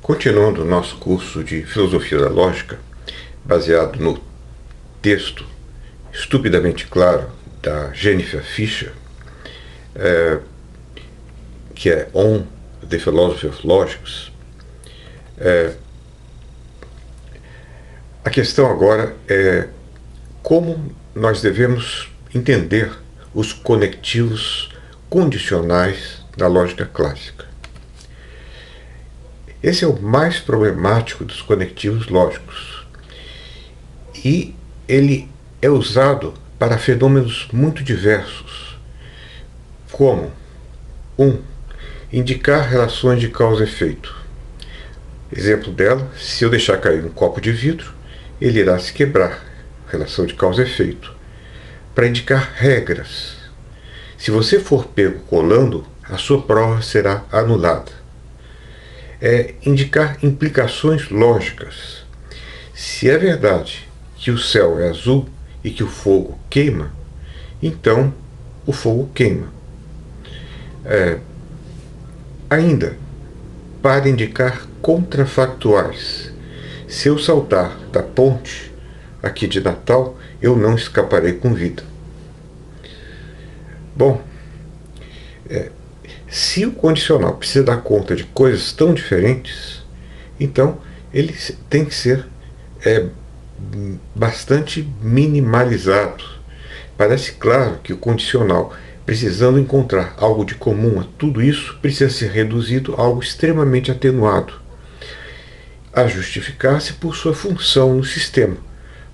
Continuando o nosso curso de Filosofia da Lógica, baseado no texto estupidamente claro da Jennifer Fisher, que é On the Philosophy of Logics, a questão agora é como nós devemos entender os conectivos condicionais da lógica clássica. Esse é o mais problemático dos conectivos lógicos e ele é usado para fenômenos muito diversos, como indicar relações de causa e efeito. Exemplo dela: se eu deixar cair um copo de vidro, ele irá se quebrar, relação de causa e efeito. Para indicar regras: se você for pego colando, a sua prova será anulada. Indicar implicações lógicas: se é verdade que o céu é azul e que o fogo queima, então o fogo queima. Ainda, para indicar contrafactuais: se eu saltar da ponte aqui de Natal, eu não escaparei com vida. Bom, se o condicional precisa dar conta de coisas tão diferentes, então ele tem que ser bastante minimalizado. Parece claro que o condicional, precisando encontrar algo de comum a tudo isso, precisa ser reduzido a algo extremamente atenuado, a justificar-se por sua função no sistema,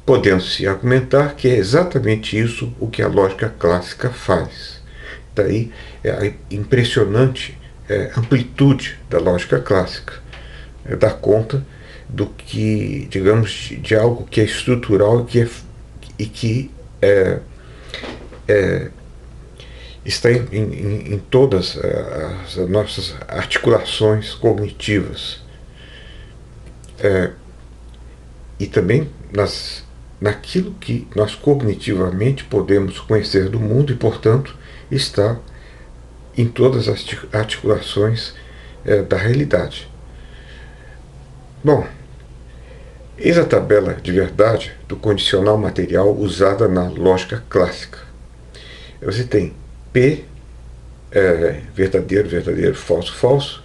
podendo-se argumentar que é exatamente isso o que a lógica clássica faz. Daí a impressionante amplitude da lógica clássica, dar conta do que, digamos, de algo que é estrutural e que está em todas as nossas articulações cognitivas, e também naquilo que nós cognitivamente podemos conhecer do mundo e, portanto, está em todas as articulações da realidade. Bom, eis a tabela de verdade do condicional material usada na lógica clássica. Você tem P, verdadeiro, verdadeiro, falso, falso,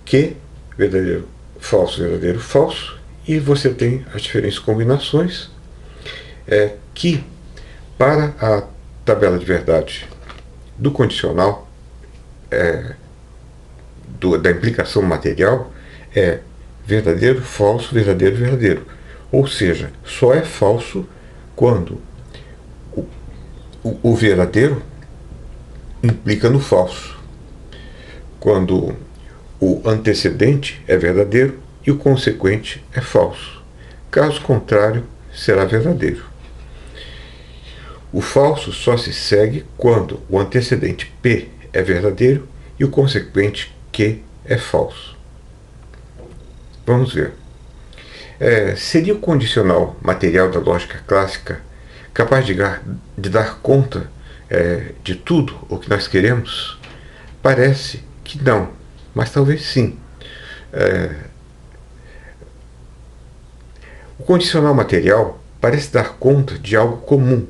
Q, verdadeiro, falso, e você tem as diferentes combinações que, para a tabela de verdade do condicional da implicação material, é verdadeiro, falso, verdadeiro, verdadeiro. Ou seja, só é falso quando o verdadeiro implica no falso, quando o antecedente é verdadeiro e o consequente é falso. Caso contrário, será verdadeiro. O falso só se segue quando o antecedente P é verdadeiro e o consequente Q é falso. Vamos ver. Seria o condicional material da lógica clássica capaz de dar conta de tudo o que nós queremos? Parece que não, mas talvez sim. O condicional material parece dar conta de algo comum,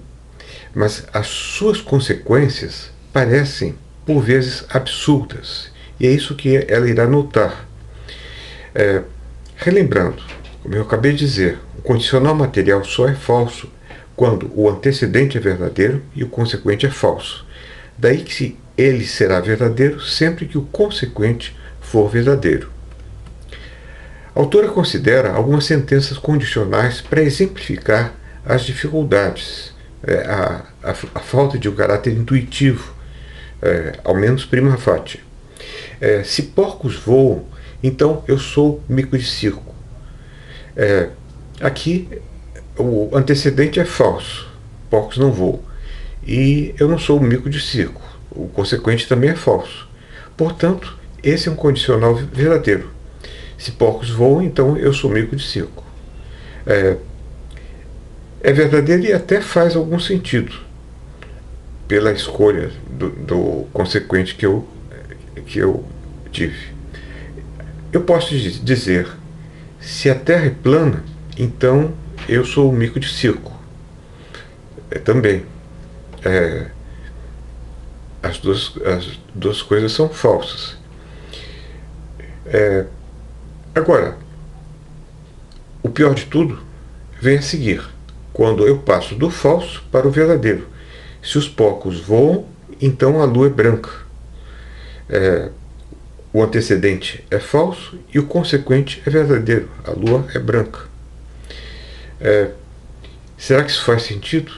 mas as suas consequências parecem, por vezes, absurdas. E é isso que ela irá notar. Relembrando, como eu acabei de dizer, o condicional material só é falso quando o antecedente é verdadeiro e o consequente é falso. Daí que ele será verdadeiro sempre que o consequente for verdadeiro. A autora considera algumas sentenças condicionais para exemplificar as dificuldades, a falta de um caráter intuitivo, ao menos prima facie. Se porcos voam, então eu sou mico de circo. Aqui o antecedente é falso, porcos não voam, e eu não sou mico de circo, o consequente também é falso. Portanto, esse é um condicional verdadeiro. Se porcos voam, então eu sou mico de circo. É verdadeiro e até faz algum sentido pela escolha do consequente que eu tive. eu posso dizer, se a Terra é plana, então eu sou o mico de circo. Também. As duas coisas são falsas. Agora, o pior de tudo vem a seguir, quando eu passo do falso para o verdadeiro. Se os porcos voam, então a lua é branca. O antecedente é falso e o consequente é verdadeiro. A lua é branca. Será que isso faz sentido?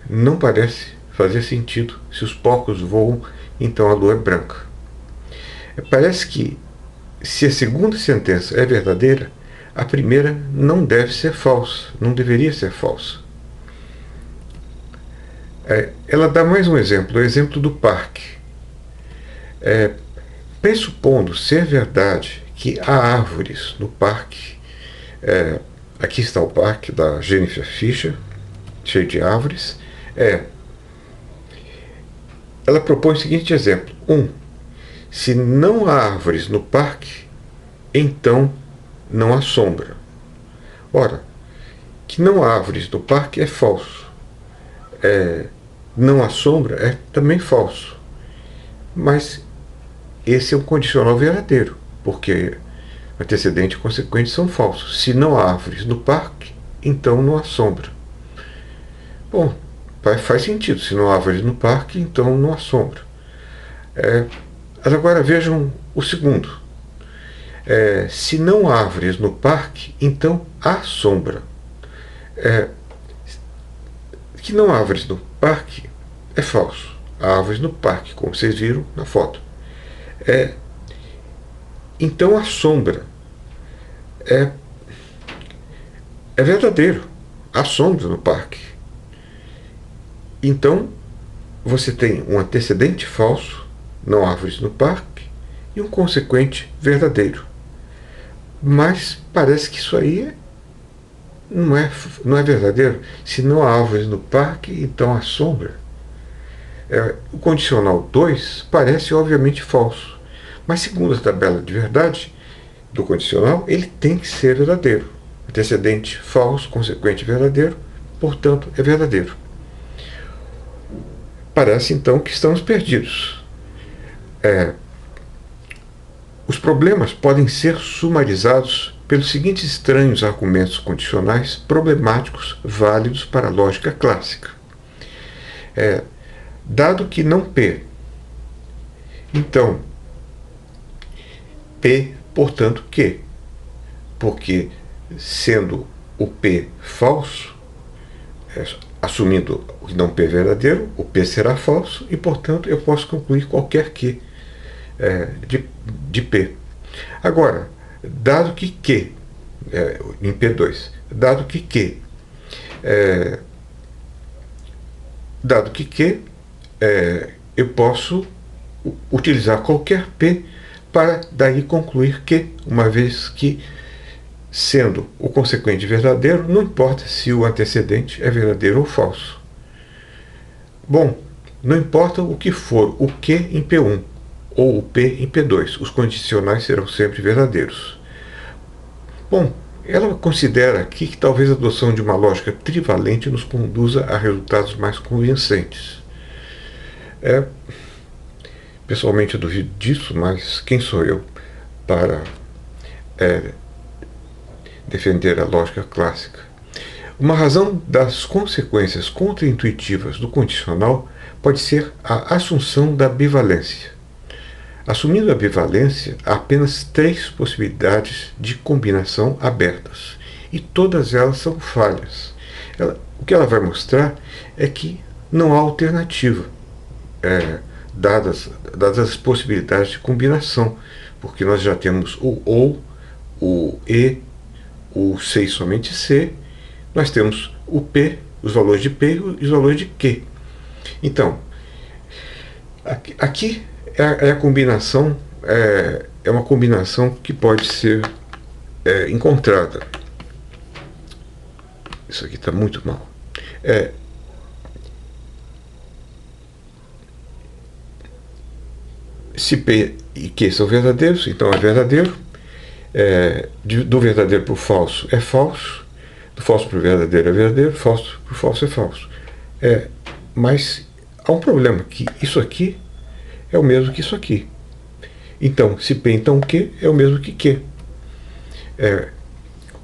Não parece fazer sentido. Se os porcos voam, então a lua é branca. Parece que, se a segunda sentença é verdadeira, a primeira não deve ser falsa, não deveria ser falsa. Ela dá mais um exemplo, o exemplo do parque. Pressupondo ser verdade que há árvores no parque, aqui está o parque da Jennifer Fisher, cheio de árvores, ela propõe o seguinte exemplo. Se não há árvores no parque, então não há sombra. Ora, que não há árvores no parque é falso. Não há sombra é também falso. Mas esse é um condicional verdadeiro, porque antecedente e consequente são falsos. Se não há árvores no parque, então não há sombra. Bom, faz sentido. Se não há árvores no parque, então não há sombra. Agora vejam o segundo. Se não há árvores no parque, então há sombra. Que não há árvores no parque é falso. Há árvores no parque, como vocês viram na foto. Então a sombra é verdadeiro. Há sombra no parque. Então você tem um antecedente falso, não há árvores no parque, e um consequente verdadeiro. Mas parece que isso aí não é verdadeiro. Se não há árvores no parque, então há sombra. O condicional 2 parece obviamente falso. Mas segundo a tabela de verdade do condicional, ele tem que ser verdadeiro. Antecedente falso, consequente verdadeiro, portanto é verdadeiro. Parece então que estamos perdidos. Os problemas podem ser sumarizados pelos seguintes estranhos argumentos condicionais problemáticos válidos para a lógica clássica. Dado que não P, então P, portanto, Q. Porque, sendo o P falso, assumindo o não P verdadeiro, o P será falso e, portanto, eu posso concluir qualquer Q de P. Agora, dado que Q, em P2, dado que Q, eu posso utilizar qualquer P para daí concluir que, uma vez que, sendo o consequente verdadeiro, não importa se o antecedente é verdadeiro ou falso. Bom, não importa o que for o Q em P1 ou o P em P2, os condicionais serão sempre verdadeiros. Bom, ela considera aqui que talvez a adoção de uma lógica trivalente nos conduza a resultados mais convincentes. Pessoalmente eu duvido disso, mas quem sou eu para defender a lógica clássica? Uma razão das consequências contraintuitivas do condicional pode ser a assunção da bivalência. Assumindo a bivalência, há apenas 3 possibilidades de combinação abertas, e todas elas são falhas. O que ela vai mostrar é que não há alternativa, dadas as possibilidades de combinação, porque nós já temos o ou, o e, o C e somente C, nós temos o P, os valores de P e os valores de Q. Então, aqui é a combinação, é uma combinação que pode ser encontrada. Isso aqui está muito mal. Se P e Q são verdadeiros, então é verdadeiro. do verdadeiro para o falso é falso, do falso para o verdadeiro é verdadeiro, falso para o falso é falso. Mas há um problema, que isso aqui é o mesmo que isso aqui. Então, se P então Q é o mesmo que Q.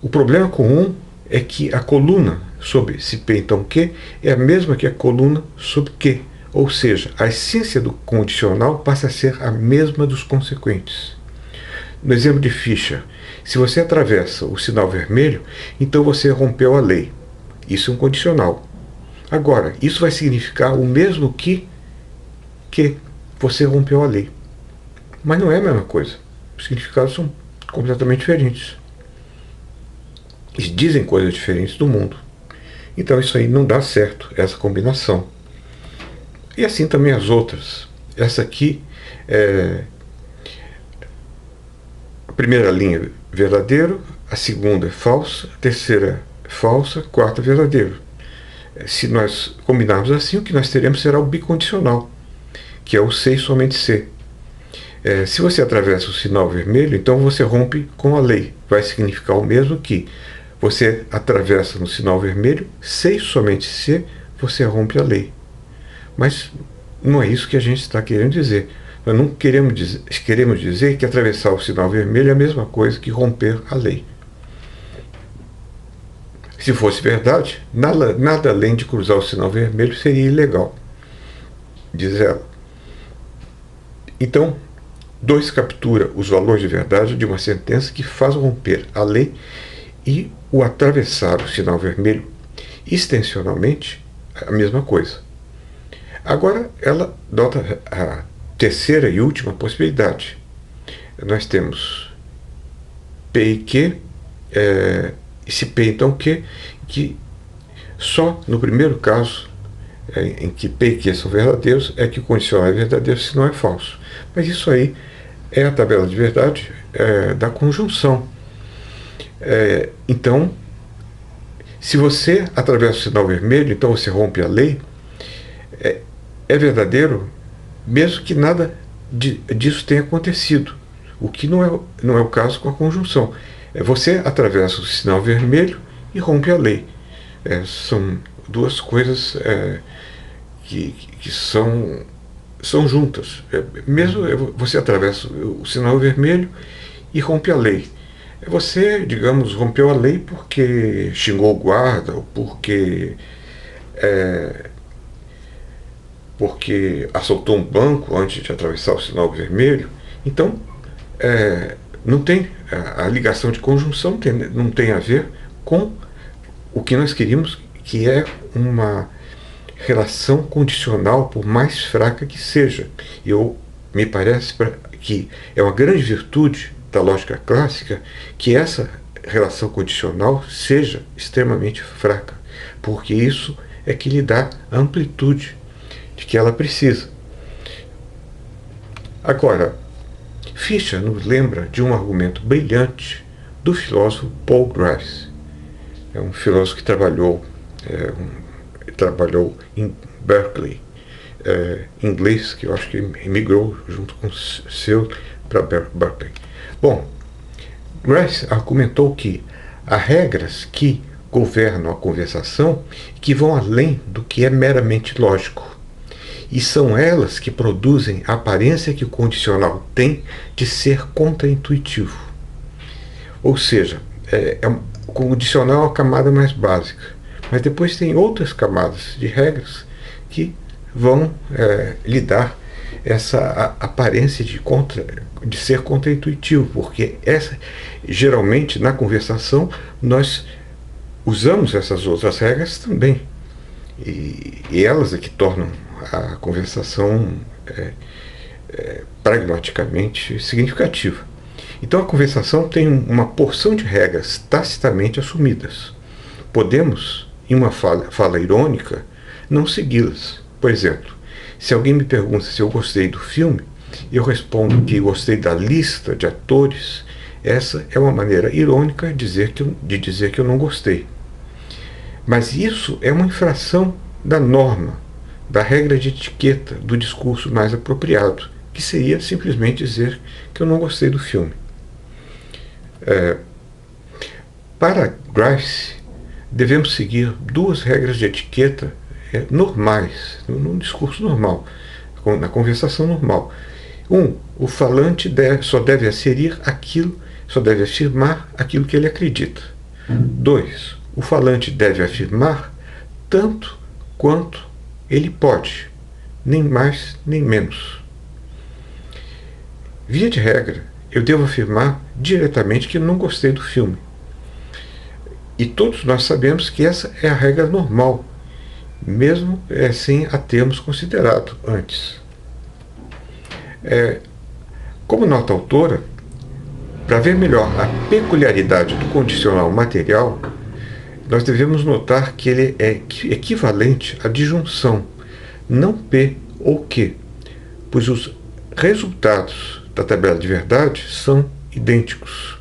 O problema comum é que a coluna sobre se P então Q é a mesma que a coluna sobre Q. Ou seja, a essência do condicional passa a ser a mesma dos consequentes. No exemplo de Fischer, se você atravessa o sinal vermelho, então você rompeu a lei. Isso é um condicional. Agora, isso vai significar o mesmo que você rompeu a lei. Mas não é a mesma coisa. Os significados são completamente diferentes. Eles dizem coisas diferentes do mundo. Então isso aí não dá certo, essa combinação. E assim também as outras. Essa aqui é a primeira linha verdadeiro, a segunda é falsa, a terceira é falsa, a quarta é verdadeiro. Se nós combinarmos assim, o que nós teremos será o bicondicional, que é o C e somente C. Se você atravessa o sinal vermelho, então você rompe com a lei. Vai significar o mesmo que você atravessa no sinal vermelho, C e somente C, você rompe a lei. Mas não é isso que a gente está querendo dizer. Nós não queremos dizer que atravessar o sinal vermelho é a mesma coisa que romper a lei. Se fosse verdade, nada além de cruzar o sinal vermelho seria ilegal, diz ela. Então, 2 captura os valores de verdade de uma sentença que faz romper a lei e o atravessar o sinal vermelho extensionalmente a mesma coisa. Agora ela dota a terceira e última possibilidade. Nós temos P e Q, esse P então Q, que só no primeiro caso, em que P e Q são verdadeiros, é que o condicional é verdadeiro, senão é falso. Mas isso aí é a tabela de verdade da conjunção. Então, se você atravessa o sinal vermelho, então você rompe a lei, é verdadeiro, mesmo que nada disso tenha acontecido. O que não é o caso com a conjunção. Você atravessa o sinal vermelho e rompe a lei. São duas coisas que são juntas. Mesmo você atravessa o sinal vermelho e rompe a lei. Você, digamos, rompeu a lei porque xingou o guarda, ou porque assaltou um banco antes de atravessar o sinal vermelho. Então, não tem a ligação de conjunção, não tem a ver com o que nós queríamos, que é uma relação condicional, por mais fraca que seja. Me parece que é uma grande virtude da lógica clássica que essa relação condicional seja extremamente fraca, porque isso é que lhe dá a amplitude de que ela precisa. Agora, Fischer nos lembra de um argumento brilhante do filósofo Paul Grice. É um filósofo que trabalhou em Berkeley, inglês, que eu acho que emigrou junto com o seu para Berkeley. Bom, Grice argumentou que há regras que governam a conversação que vão além do que é meramente lógico. E são elas que produzem a aparência que o condicional tem de ser contraintuitivo. Ou seja, o condicional é a camada mais básica, mas depois tem outras camadas de regras que vão lhe dar essa aparência de ser contraintuitivo, porque geralmente na conversação nós usamos essas outras regras também, e elas é que tornam a conversação pragmaticamente significativa. Então a conversação tem uma porção de regras tacitamente assumidas. Podemos, em uma fala irônica, não segui-las. Por exemplo, se alguém me pergunta se eu gostei do filme, eu respondo que gostei da lista de atores. Essa é uma maneira irônica de dizer que eu não gostei. Mas isso é uma infração da norma, da regra de etiqueta do discurso mais apropriado, que seria simplesmente dizer que eu não gostei do filme. Para Grice, devemos seguir duas regras de etiqueta normais, num discurso normal, na conversação normal. O falante só deve afirmar aquilo que ele acredita. 2, o falante deve afirmar tanto quanto ele pode, nem mais nem menos. Via de regra, eu devo afirmar diretamente que não gostei do filme. E todos nós sabemos que essa é a regra normal, mesmo sem a termos considerado antes. Como nota autora, para ver melhor a peculiaridade do condicional material, nós devemos notar que ele é equivalente à disjunção, não P ou Q, pois os resultados da tabela de verdade são idênticos.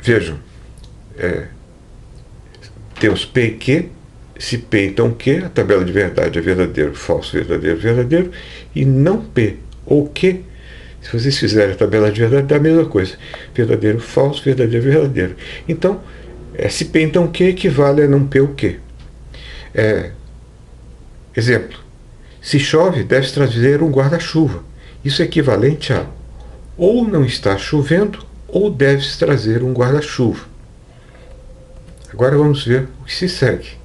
Vejam, temos P e Q. Se P, então Q, a tabela de verdade é verdadeiro, falso, verdadeiro, verdadeiro, e não P ou Q. Se vocês fizerem a tabela de verdade, dá a mesma coisa. Verdadeiro, falso, verdadeiro, verdadeiro. Então, se P, então Q equivale a não P ou Q. Exemplo. Se chove, deve trazer um guarda-chuva. Isso é equivalente a ou não está chovendo, ou deves trazer um guarda-chuva. Agora vamos ver o que se segue.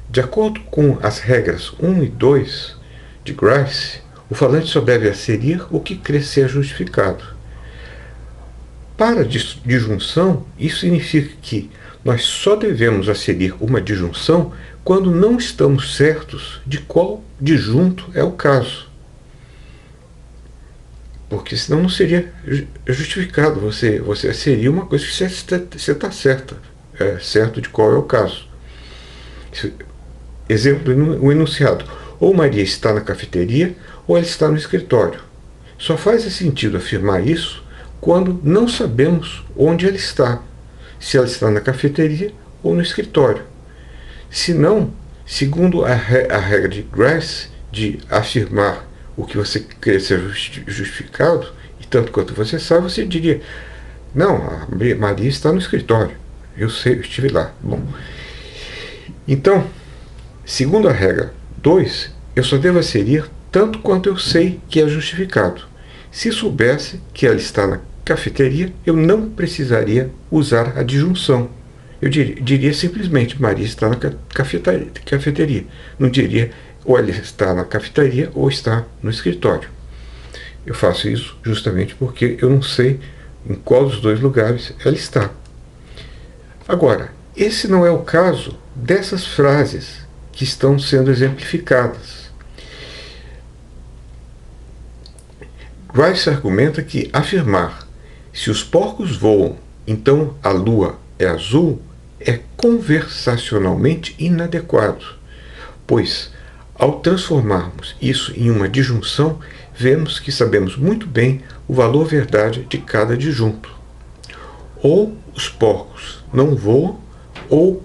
De acordo com as regras 1 e 2 de Grice, o falante só deve asserir o que crê ser justificado. Para disjunção, isso significa que nós só devemos asserir uma disjunção quando não estamos certos de qual disjunto é o caso. Porque senão não seria justificado você asserir uma coisa que você está certo de qual é o caso. Exemplo, o enunciado: ou Maria está na cafeteria ou ela está no escritório. Só faz sentido afirmar isso quando não sabemos onde ela está, se ela está na cafeteria ou no escritório. Se não, segundo a regra de Grice de afirmar o que você crê ser justificado, e tanto quanto você sabe, você diria: não, a Maria está no escritório, eu sei, eu estive lá. Bom, então, segundo a regra 2, eu só devo asserir tanto quanto eu sei que é justificado. Se soubesse que ela está na cafeteria, eu não precisaria usar a disjunção. Eu diria simplesmente: Maria está na cafeteria. Não diria ou ela está na cafeteria ou está no escritório. Eu faço isso justamente porque eu não sei em qual dos dois lugares ela está. Agora, esse não é o caso dessas frases que estão sendo exemplificadas. Grice argumenta que afirmar se os porcos voam, então a lua é azul, é conversacionalmente inadequado, pois, ao transformarmos isso em uma disjunção, vemos que sabemos muito bem o valor verdade de cada disjunto. Ou os porcos não voam, ou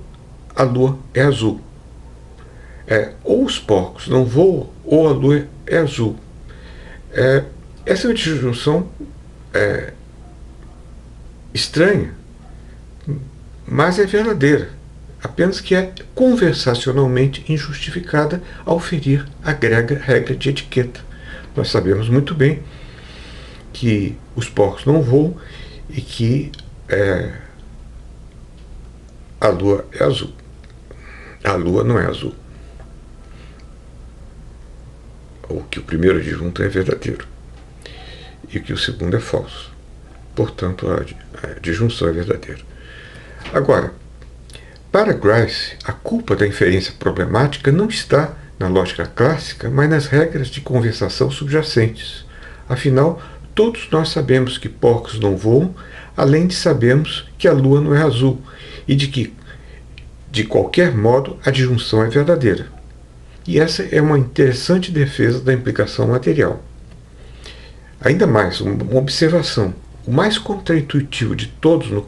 a lua é azul. Ou os porcos não voam, ou a lua é azul. Essa é uma disjunção estranha, mas é verdadeira, apenas que é conversacionalmente injustificada ao ferir a regra de etiqueta. Nós sabemos muito bem que os porcos não voam e que a lua é azul. A lua não é azul. Ou que o primeiro disjunto é verdadeiro e que o segundo é falso. Portanto, a disjunção é verdadeira. Agora, para Grice, a culpa da inferência problemática não está na lógica clássica, mas nas regras de conversação subjacentes. Afinal, todos nós sabemos que porcos não voam, além de sabermos que a lua não é azul e de que, de qualquer modo, a disjunção é verdadeira. E essa é uma interessante defesa da implicação material. Ainda mais, uma observação. O mais contraintuitivo de todos no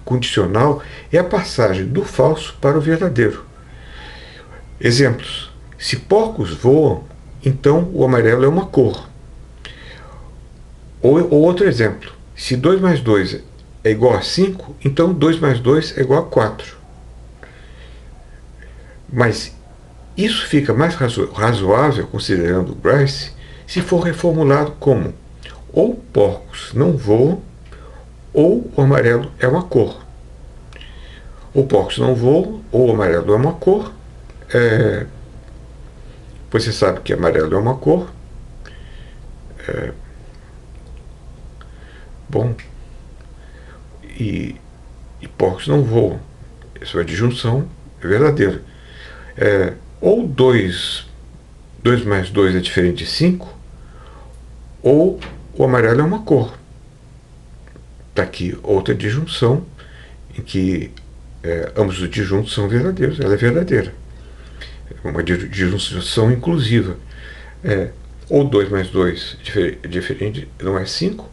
condicional é a passagem do falso para o verdadeiro. Exemplos. Se porcos voam, então o amarelo é uma cor. Ou outro exemplo. Se 2 mais 2 é igual a 5, então 2 mais 2 é igual a 4. Mas isso fica mais razoável, considerando Grice, se for reformulado como: ou porcos não voam, ou o amarelo é uma cor. Ou porcos não voam, ou o amarelo é uma cor. Você sabe que amarelo é uma cor. Bom, e porcos não voam. Isso é disjunção, é verdadeira. Ou 2 mais 2 é diferente de 5, ou o amarelo é uma cor. Está aqui outra disjunção em que ambos os disjuntos são verdadeiros. Ela é verdadeira. É uma disjunção inclusiva. Ou 2 mais 2 é diferente, não é 5,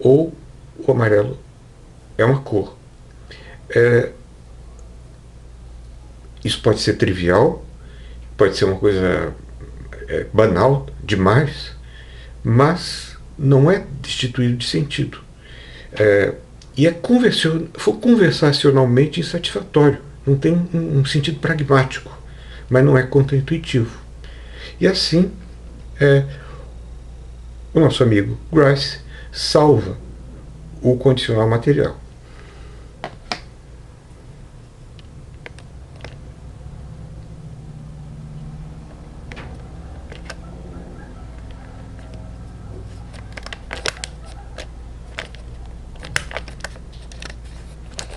ou o amarelo é uma cor. Isso pode ser trivial, pode ser uma coisa banal demais, mas não é destituído de sentido. E é conversacionalmente insatisfatório. Não tem um sentido pragmático, mas não é contraintuitivo. E assim, o nosso amigo Grice salva o condicional material.